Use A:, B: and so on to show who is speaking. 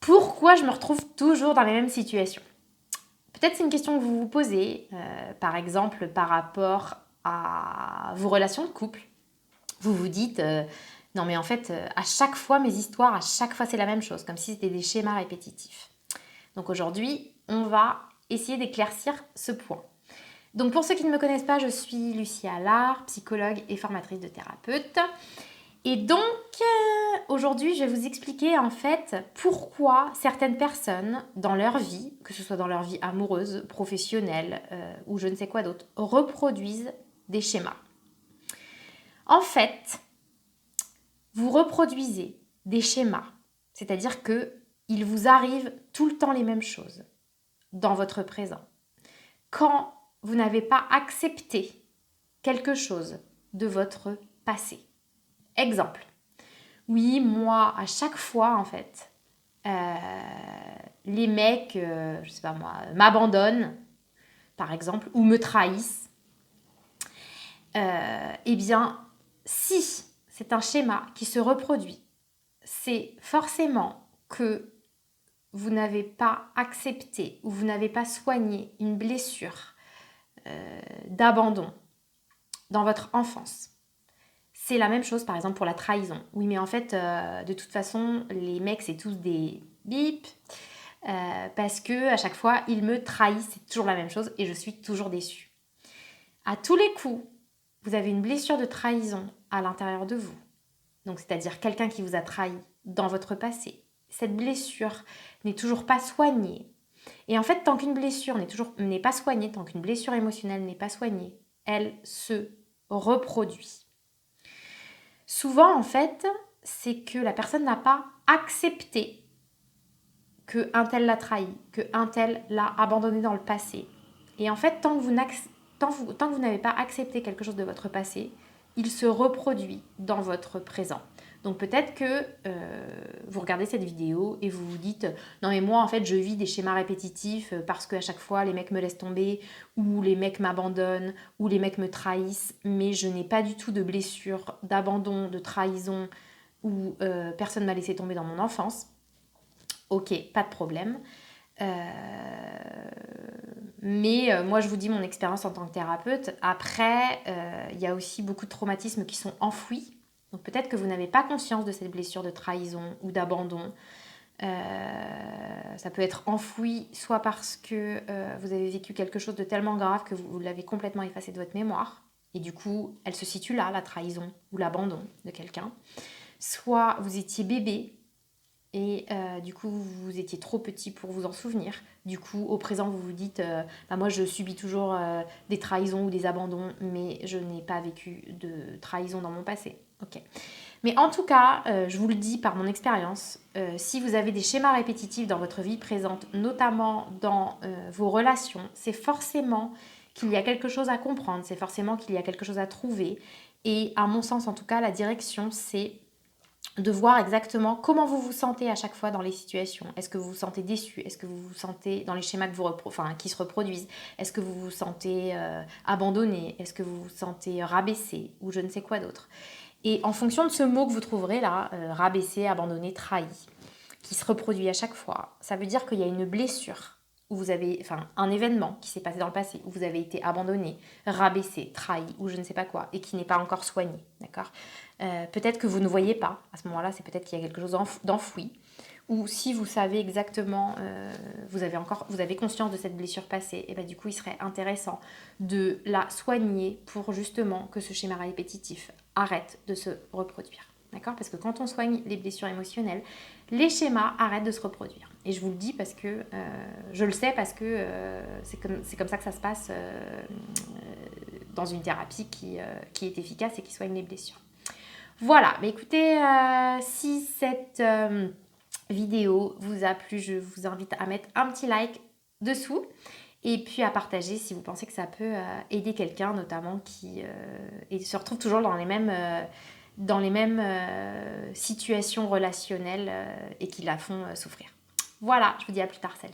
A: Pourquoi je me retrouve toujours dans les mêmes situations? Peut-être c'est une question que vous vous posez, par exemple par rapport à vos relations de couple. Vous vous dites, non mais en fait, à chaque fois mes histoires, à chaque fois c'est la même chose, comme si c'était des schémas répétitifs. Donc aujourd'hui, on va essayer d'éclaircir ce point. Donc pour ceux qui ne me connaissent pas, je suis Lucie Allard, psychologue et formatrice de thérapeute. Et donc, aujourd'hui, je vais vous expliquer en fait pourquoi certaines personnes dans leur vie, que ce soit dans leur vie amoureuse, professionnelle ou je ne sais quoi d'autre, reproduisent des schémas. En fait, vous reproduisez des schémas, c'est-à-dire que il vous arrive tout le temps les mêmes choses dans votre présent. Quand vous n'avez pas accepté quelque chose de votre passé. Exemple. Oui, moi, à chaque fois, en fait, les mecs, je sais pas moi, m'abandonnent, par exemple, ou me trahissent. Eh bien, si c'est un schéma qui se reproduit, c'est forcément que vous n'avez pas accepté ou vous n'avez pas soigné une blessure d'abandon dans votre enfance. C'est la même chose, par exemple, pour la trahison. Oui, mais en fait, de toute façon, les mecs, c'est tous des bips. Parce que à chaque fois, ils me trahissent. C'est toujours la même chose et je suis toujours déçue. À tous les coups, vous avez une blessure de trahison à l'intérieur de vous. Donc, c'est-à-dire quelqu'un qui vous a trahi dans votre passé. Cette blessure n'est toujours pas soignée. Et en fait, tant qu'une blessure n'est pas soignée, tant qu'une blessure émotionnelle n'est pas soignée, elle se reproduit. Souvent, en fait, c'est que la personne n'a pas accepté que un tel l'a trahi, que un tel l'a abandonné dans le passé. Et en fait, tant que vous n'avez pas accepté quelque chose de votre passé, il se reproduit dans votre présent. Donc peut-être que vous regardez cette vidéo et vous vous dites « Non mais moi en fait je vis des schémas répétitifs parce qu'à chaque fois les mecs me laissent tomber ou les mecs m'abandonnent ou les mecs me trahissent mais je n'ai pas du tout de blessure, d'abandon, de trahison ou personne m'a laissé tomber dans mon enfance. » Ok, pas de problème. Mais moi je vous dis mon expérience en tant que thérapeute. Après, il y a aussi beaucoup de traumatismes qui sont enfouis. Donc peut-être que vous n'avez pas conscience de cette blessure de trahison ou d'abandon. Ça peut être enfoui soit parce que vous avez vécu quelque chose de tellement grave que vous l'avez complètement effacé de votre mémoire. Et du coup, elle se situe là, la trahison ou l'abandon de quelqu'un. Soit vous étiez bébé et du coup vous étiez trop petit pour vous en souvenir. Du coup au présent vous vous dites moi je subis toujours des trahisons ou des abandons mais je n'ai pas vécu de trahison dans mon passé. Ok. Mais en tout cas je vous le dis par mon expérience, si vous avez des schémas répétitifs dans votre vie présente, notamment dans vos relations, c'est forcément qu'il y a quelque chose à comprendre, c'est forcément qu'il y a quelque chose à trouver. Et à mon sens en tout cas la direction c'est de voir exactement comment vous vous sentez à chaque fois dans les situations. Est-ce que vous vous sentez déçu? Est-ce que vous vous sentez dans les schémas qui se reproduisent? Est-ce que vous vous sentez abandonné? Est-ce que vous vous sentez rabaissé? Ou je ne sais quoi d'autre. Et en fonction de ce mot que vous trouverez là, rabaissé, abandonné, trahi, qui se reproduit à chaque fois, ça veut dire qu'il y a une blessure où vous avez, un événement qui s'est passé dans le passé, où vous avez été abandonné, rabaissé, trahi, ou je ne sais pas quoi, et qui n'est pas encore soigné, d'accord? Peut-être que vous ne voyez pas, à ce moment-là, c'est peut-être qu'il y a quelque chose d'enfoui, ou si vous savez exactement, vous avez conscience de cette blessure passée, et bien du coup, il serait intéressant de la soigner pour justement que ce schéma répétitif arrête de se reproduire. D'accord? Parce que quand on soigne les blessures émotionnelles, les schémas arrêtent de se reproduire. Et je vous le dis parce que je le sais parce que c'est comme ça que ça se passe dans une thérapie qui est efficace et qui soigne les blessures. Voilà, mais écoutez, si cette vidéo vous a plu, je vous invite à mettre un petit like dessous et puis à partager si vous pensez que ça peut aider quelqu'un notamment qui se retrouve toujours dans les mêmes situations relationnelles et qui la font souffrir. Voilà, je vous dis à plus tard, salut.